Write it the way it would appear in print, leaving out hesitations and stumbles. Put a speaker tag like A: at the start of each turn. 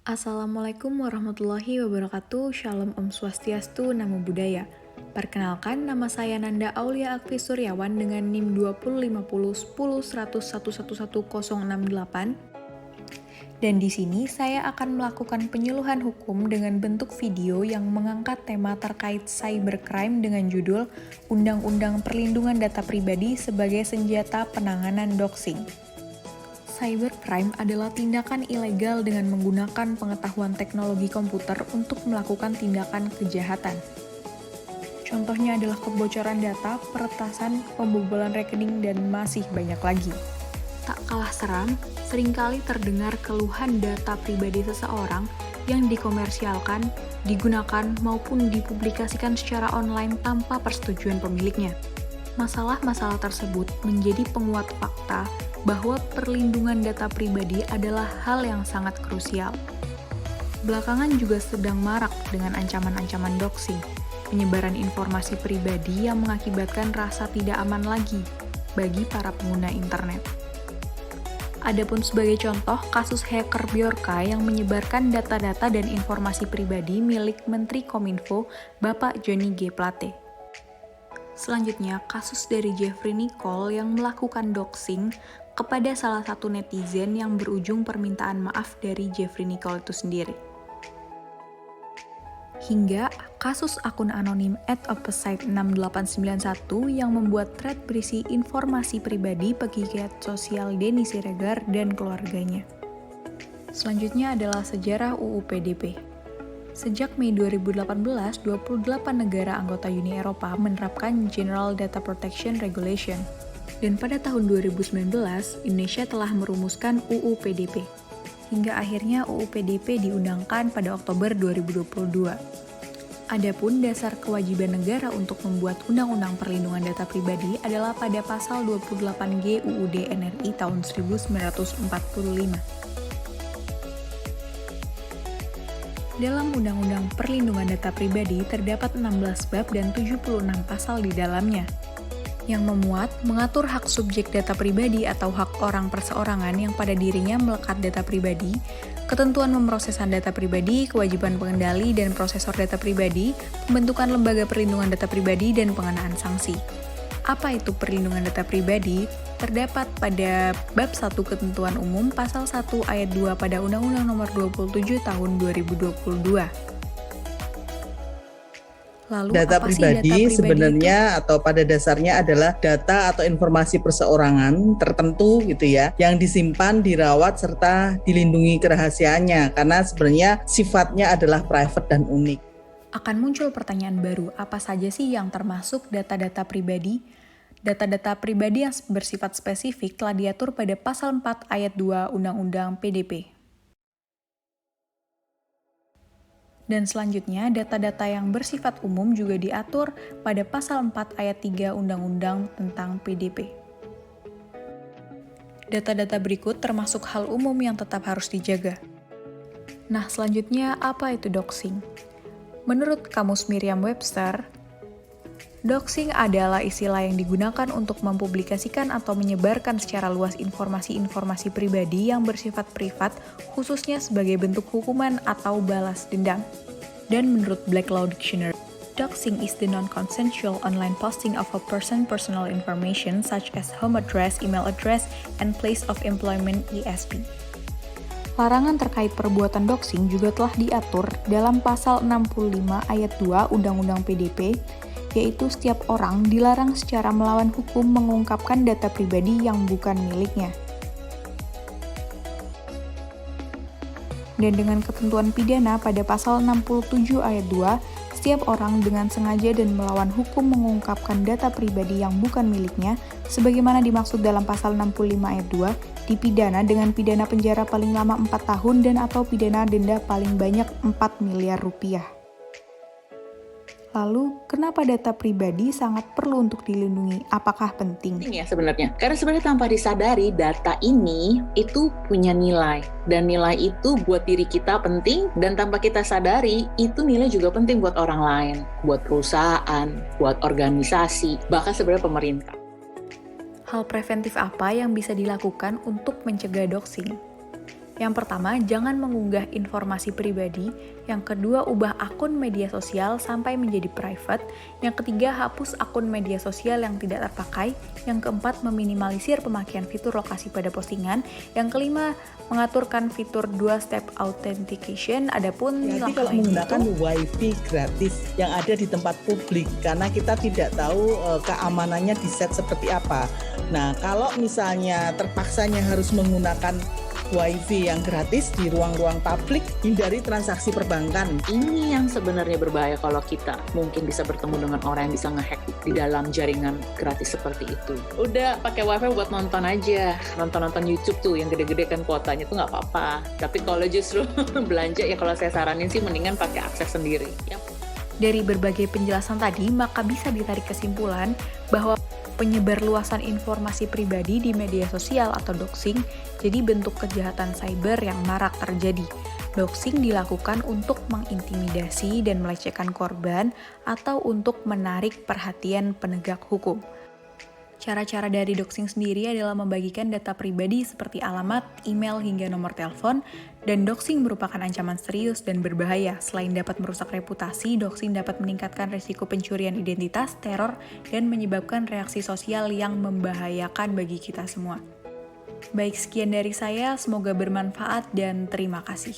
A: Assalamualaikum warahmatullahi wabarakatuh. Shalom Om Swastiastu, Namo Buddhaya. Perkenalkan, nama saya Nanda Aulia Akfi Suryawan dengan NIM 20501011111068. Dan di sini saya akan melakukan penyuluhan hukum dengan bentuk video yang mengangkat tema terkait cybercrime dengan judul Undang-Undang Perlindungan Data Pribadi sebagai Senjata Penanganan Doxing. Cybercrime adalah tindakan ilegal dengan menggunakan pengetahuan teknologi komputer untuk melakukan tindakan kejahatan. Contohnya adalah kebocoran data, peretasan, pembobolan rekening, dan masih banyak lagi. Tak kalah seram, seringkali terdengar keluhan data pribadi seseorang yang dikomersialkan, digunakan, maupun dipublikasikan secara online tanpa persetujuan pemiliknya. Masalah-masalah tersebut menjadi penguat fakta bahwa perlindungan data pribadi adalah hal yang sangat krusial. Belakangan juga sedang marak dengan ancaman-ancaman doxing, penyebaran informasi pribadi yang mengakibatkan rasa tidak aman lagi bagi para pengguna internet. Adapun sebagai contoh, kasus hacker Bjorka yang menyebarkan data-data dan informasi pribadi milik Menteri Kominfo, Bapak Johnny G. Plate. Selanjutnya, kasus dari Jeffrey Nicole yang melakukan doxing kepada salah satu netizen yang berujung permintaan maaf dari Jeffrey Nicole itu sendiri. Hingga kasus akun anonim @opposite6891 yang membuat thread berisi informasi pribadi pegiat sosial Denny Siregar dan keluarganya. Selanjutnya adalah sejarah UU PDP. Sejak Mei 2018, 28 negara anggota Uni Eropa menerapkan General Data Protection Regulation. Dan pada tahun 2019, Indonesia telah merumuskan UU PDP. Hingga akhirnya UU PDP diundangkan pada Oktober 2022. Adapun dasar kewajiban negara untuk membuat Undang-Undang Perlindungan Data Pribadi adalah pada pasal 28G UUD NRI tahun 1945. Dalam Undang-Undang Perlindungan Data Pribadi terdapat 16 bab dan 76 pasal di dalamnya, yang mengatur hak subjek data pribadi atau hak orang perseorangan yang pada dirinya melekat data pribadi, ketentuan pemrosesan data pribadi, kewajiban pengendali dan prosesor data pribadi, pembentukan lembaga perlindungan data pribadi, dan pengenaan sanksi. Apa itu perlindungan data pribadi? Terdapat pada bab 1 Ketentuan Umum pasal 1 ayat 2 pada Undang-Undang Nomor 27 Tahun 2022. Lalu,
B: data
A: apa sih data
B: pribadi
A: pribadi
B: sebenarnya atau pada dasarnya adalah data atau informasi perseorangan tertentu gitu ya, yang disimpan, dirawat, serta dilindungi kerahasiaannya karena sebenarnya sifatnya adalah private dan unik.
A: Akan muncul pertanyaan baru, apa saja sih yang termasuk data-data pribadi? Data-data pribadi yang bersifat spesifik telah diatur pada pasal 4 ayat 2 Undang-Undang PDP. Dan selanjutnya, data-data yang bersifat umum juga diatur pada pasal 4 ayat 3 Undang-Undang tentang PDP. Data-data berikut termasuk hal umum yang tetap harus dijaga. Nah, selanjutnya apa itu doxing? Menurut Kamus Merriam-Webster, doxing adalah istilah yang digunakan untuk mempublikasikan atau menyebarkan secara luas informasi-informasi pribadi yang bersifat privat, khususnya sebagai bentuk hukuman atau balas dendam. Dan menurut Black Law Dictionary, doxing is the non-consensual online posting of a person's personal information such as home address, email address, and place of employment (ESP). Larangan terkait perbuatan doxing juga telah diatur dalam pasal 65 ayat 2 Undang-Undang PDP, yaitu setiap orang dilarang secara melawan hukum mengungkapkan data pribadi yang bukan miliknya. Dan dengan ketentuan pidana pada pasal 67 ayat 2, setiap orang dengan sengaja dan melawan hukum mengungkapkan data pribadi yang bukan miliknya, sebagaimana dimaksud dalam pasal 65 ayat 2, dipidana dengan pidana penjara paling lama 4 tahun dan atau pidana denda paling banyak 4 miliar rupiah. Lalu, kenapa data pribadi sangat perlu untuk dilindungi? Apakah penting?
C: Penting ya sebenarnya. Karena sebenarnya tanpa disadari data ini itu punya nilai. Dan nilai itu buat diri kita penting dan tanpa kita sadari itu nilai juga penting buat orang lain. Buat perusahaan, buat organisasi, bahkan sebenarnya pemerintah.
A: Hal preventif apa yang bisa dilakukan untuk mencegah doxing? Yang pertama, jangan mengunggah informasi pribadi. Yang kedua, ubah akun media sosial sampai menjadi private. Yang ketiga, hapus akun media sosial yang tidak terpakai. Yang keempat, meminimalisir pemakaian fitur lokasi pada postingan. Yang kelima, mengaturkan fitur 2-step authentication. Adapun
B: Jadi
A: langkah
B: kalau
A: lain
B: menggunakan WiFi gratis yang ada di tempat publik, karena kita tidak tahu keamanannya di set seperti apa. Nah, kalau misalnya terpaksanya harus menggunakan WiFi yang gratis di ruang-ruang publik, hindari transaksi perbankan.
C: Ini yang sebenarnya berbahaya kalau kita mungkin bisa bertemu dengan orang yang bisa ngehack di dalam jaringan gratis seperti itu. Udah pakai wifi buat nonton aja, nonton YouTube tuh yang gede-gede kan kuotanya tuh nggak apa-apa. Tapi kalau justru belanja ya kalau saya saranin sih mendingan pakai akses sendiri. Yap.
A: Dari berbagai penjelasan tadi, maka bisa ditarik kesimpulan bahwa penyebarluasan informasi pribadi di media sosial atau doxing jadi bentuk kejahatan cyber yang marak terjadi. Doxing dilakukan untuk mengintimidasi dan melecehkan korban atau untuk menarik perhatian penegak hukum. Cara-cara dari doxing sendiri adalah membagikan data pribadi seperti alamat, email, hingga nomor telepon, dan doxing merupakan ancaman serius dan berbahaya. Selain dapat merusak reputasi, doxing dapat meningkatkan risiko pencurian identitas, teror, dan menyebabkan reaksi sosial yang membahayakan bagi kita semua. Baik, sekian dari saya, semoga bermanfaat dan terima kasih.